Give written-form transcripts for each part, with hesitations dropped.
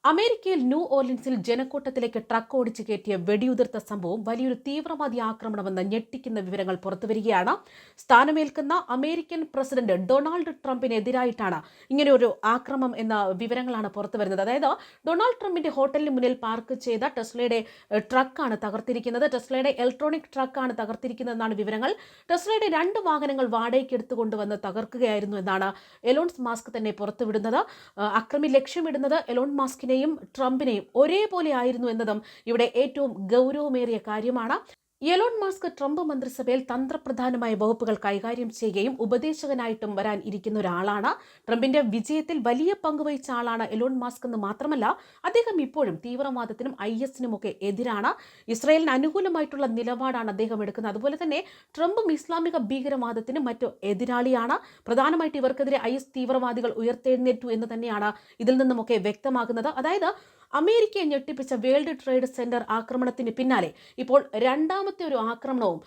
അമേരിക്കയിൽ new ഓർലിൻസിൽ ജനക്കൂട്ടത്തിലേക്ക് truck ഓടിച്ചു കയറ്റിയ വെടിയുതിർത്ത സംഭവം വലിയൊരു തീവ്രവാദി ആക്രമണമെന്ന് ഞെട്ടിക്കുന്ന വിവരങ്ങൾ പുറത്തുവരികയാണ്. സ്ഥാനമേൽക്കുന്ന അമേരിക്കൻ പ്രസിഡന്റ് ഡൊണാൾഡ് ട്രംപിനെതിരായിട്ടാണ് ഇങ്ങനെയൊരു ആക്രമണം എന്ന വിവരങ്ങളാണ് പുറത്തുവരുന്നത്. അതായത് ഡൊണാൾഡ് ട്രംപിന്റെ ഹോട്ടലിന് മുന്നിൽ പാർക്ക് ചെയ്ത ടെസ്ലയുടെ ട്രക്കാണ് തകർത്തിരിക്കുന്നത്. ടെസ്ലയുടെ ഇലക്ട്രോണിക് ട്രക്കാണ് തകർത്തിരിക്കുന്നതെന്നാണ് വിവരങ്ങൾ. ടെസ്ലയുടെ 2 വാഹനങ്ങൾ വാടകയ്ക്ക് എടുത്തുകൊണ്ടുവന്ന് തകർക്കുകയായിരുന്നു എന്നാണ് എലോൺ മസ്ക് തന്നെ പുറത്തുവിടുന്നത്. അക്രമി ലക്ഷ്യമിടുന്നത് എലോൺ മസ്കിനെയും ട്രംപിനെയും ഒരേപോലെ ആയിരുന്നു എന്നതും ഇവിടെ ഏറ്റവും ഗൗരവമേറിയ കാര്യമാണ്. എലോൺ മസ്ക് ട്രംപ് മന്ത്രിസഭയിൽ തന്ത്രപ്രധാനമായ വകുപ്പുകൾ കൈകാര്യം ചെയ്യുകയും ഉപദേശകനായിട്ടും വരാൻ ഇരിക്കുന്ന ഒരാളാണ്. ട്രംപിന്റെ വിജയത്തിൽ വലിയ പങ്കുവഹിച്ച ആളാണ് എലോൺ മസ്ക് എന്ന് മാത്രമല്ല, അദ്ദേഹം ഇപ്പോഴും തീവ്രവാദത്തിനും IS-നുമൊക്കെ എതിരാണ്. ഇസ്രായേലിന് അനുകൂലമായിട്ടുള്ള നിലപാടാണ് അദ്ദേഹം എടുക്കുന്നത്. അതുപോലെ തന്നെ ട്രംപും ഇസ്ലാമിക ഭീകരവാദത്തിനും മറ്റു എതിരാളിയാണ്. പ്രധാനമായിട്ട് ഇവർക്കെതിരെ IS തീവ്രവാദികൾ ഉയർത്തെഴുന്നേറ്റു എന്ന് തന്നെയാണ് ഇതിൽ നിന്നുമൊക്കെ വ്യക്തമാകുന്നത്. അതായത് അമേരിക്കയെ ഞെട്ടിപ്പിച്ച വേൾഡ് ട്രേഡ് സെന്റർ ആക്രമണത്തിന് പിന്നാലെ ഇപ്പോൾ രണ്ടാമത്തെ ഒരു ആക്രമണവും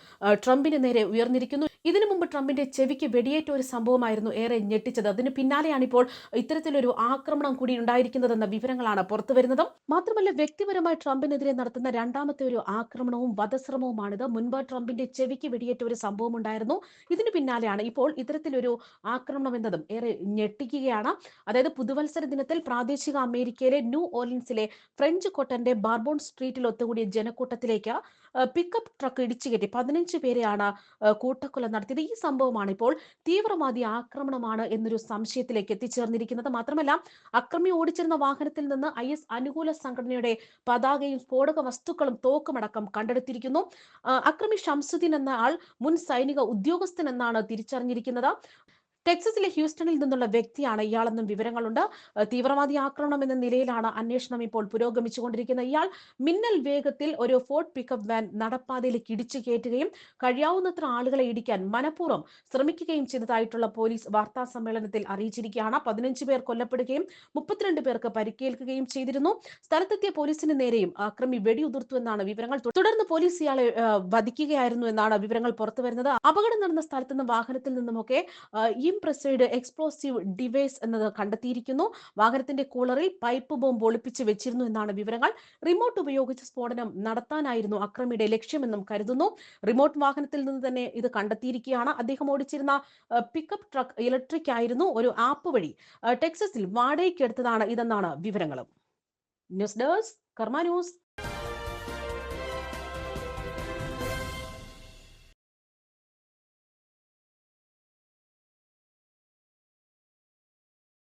ട്രംപിന് നേരെ ഉയർന്നിരിക്കുന്നു. ഇതിനു മുമ്പ് ട്രംപിന്റെ ചെവിക്ക് വെടിയേറ്റ ഒരു സംഭവമായിരുന്നു ഏറെ ഞെട്ടിച്ചത്. അതിന് പിന്നാലെയാണ് ഇപ്പോൾ ഇത്തരത്തിലൊരു ആക്രമണം കൂടി ഉണ്ടായിരിക്കുന്നതെന്ന വിവരങ്ങളാണ് പുറത്തുവരുന്നത്. മാത്രമല്ല, വ്യക്തിപരമായി ട്രംപിനെതിരെ നടത്തുന്ന രണ്ടാമത്തെ ഒരു ആക്രമണവും വധശ്രമവുമാണിത്. മുൻപ് ട്രംപിന്റെ ചെവിക്ക് വെടിയേറ്റ ഒരു സംഭവം ഉണ്ടായിരുന്നു. ഇതിന് പിന്നാലെയാണ് ഇപ്പോൾ ഇത്തരത്തിലൊരു ആക്രമണം എന്നതും ഏറെ ഞെട്ടിക്കുകയാണ്. അതായത് പുതുവത്സര ദിനത്തിൽ പ്രാദേശിക അമേരിക്കയിലെ ന്യൂ ഓർലിൻസിലെ ഫ്രഞ്ച് കോട്ടന്റെ ബാർബോൺ സ്ട്രീറ്റിൽ ഒത്തുകൂടിയ ജനക്കൂട്ടത്തിലേക്ക് പിക്കപ്പ് ട്രക്ക് ഇടിച്ചുകയറ്റി 15 പേരെയാണ് കൂട്ടക്കൊല നടത്തിയത്. ഈ സംഭവമാണ് ഇപ്പോൾ തീവ്രവാദി ആക്രമണമാണ് എന്നൊരു സംശയത്തിലേക്ക് എത്തിച്ചേർന്നിരിക്കുന്നത്. മാത്രമല്ല, അക്രമി ഓടിച്ചിരുന്ന വാഹനത്തിൽ നിന്ന് IS അനുകൂല സംഘടനയുടെ പതാകയും സ്ഫോടക വസ്തുക്കളും തോക്കുമടക്കം കണ്ടെടുത്തിരിക്കുന്നു. അക്രമി ഷംസുദ്ദീൻ എന്ന ആൾ മുൻ സൈനിക ഉദ്യോഗസ്ഥൻ എന്നാണ് തിരിച്ചറിഞ്ഞിരിക്കുന്നത്. ടെക്സസിലെ ഹ്യൂസ്റ്റണിൽ നിന്നുള്ള വ്യക്തിയാണ് ഇയാളെന്നും വിവരങ്ങളുണ്ട്. തീവ്രവാദി ആക്രമണം എന്ന നിലയിലാണ് അന്വേഷണം ഇപ്പോൾ പുരോഗമിച്ചുകൊണ്ടിരിക്കുന്നത്. ഇയാൾ മിന്നൽ വേഗത്തിൽ ഒരു ഫോർഡ് പിക്കപ്പ് വാൻ നടപ്പാതയിലേക്ക് ഇടിച്ചു കയറ്റുകയും കഴിയാവുന്നത്ര ആളുകളെ ഇടിക്കാൻ മനഃപൂർവ്വം ശ്രമിക്കുകയും ചെയ്തതായിട്ടുള്ള പോലീസ് വാർത്താ സമ്മേളനത്തിൽ അറിയിച്ചിരിക്കുകയാണ്. 15 പേർ കൊല്ലപ്പെടുകയും 32 പേർക്ക് പരിക്കേൽക്കുകയും ചെയ്തിരുന്നു. സ്ഥലത്തെത്തിയ പോലീസിന് നേരെയും അക്രമി വെടിയുതിർത്തു എന്നാണ് വിവരങ്ങൾ. തുടർന്ന് പോലീസ് ഇയാളെ വധിക്കുകയായിരുന്നു എന്നാണ് വിവരങ്ങൾ പുറത്തുവരുന്നത്. അപകടം നടന്ന സ്ഥലത്തു നിന്നും വാഹനത്തിൽ നിന്നുമൊക്കെ ഇംപ്രസൈഡ് എക്സ്പ്ലോസീവ് ഡിവൈസ് എന്നത് കണ്ടെത്തിയിരിക്കുന്നു. വാഹനത്തിന്റെ കൂളറിൽ പൈപ്പ് ബോംബ് ഒളിപ്പിച്ച് വെച്ചിരുന്നു എന്നാണ് വിവരങ്ങൾ. റിമോട്ട് ഉപയോഗിച്ച് സ്ഫോടനം നടത്താനായിരുന്നു അക്രമിയുടെ ലക്ഷ്യമെന്നും കരുതുന്നു. റിമോട്ട് വാഹനത്തിൽ നിന്ന് തന്നെ ഇത് കണ്ടെത്തിയിരിക്കുകയാണ്. അദ്ദേഹം ഓടിച്ചിരുന്ന പിക്കപ്പ് ട്രക്ക് ഇലക്ട്രിക് ആയിരുന്നു. ഒരു ആപ്പ് വഴി ടെക്സസിൽ വാടകയ്ക്ക് എടുത്തതാണ് ഇതെന്നാണ് വിവരങ്ങളും. ന്യൂസ് ഡെസ്ക് കർമ്മ ന്യൂസ്.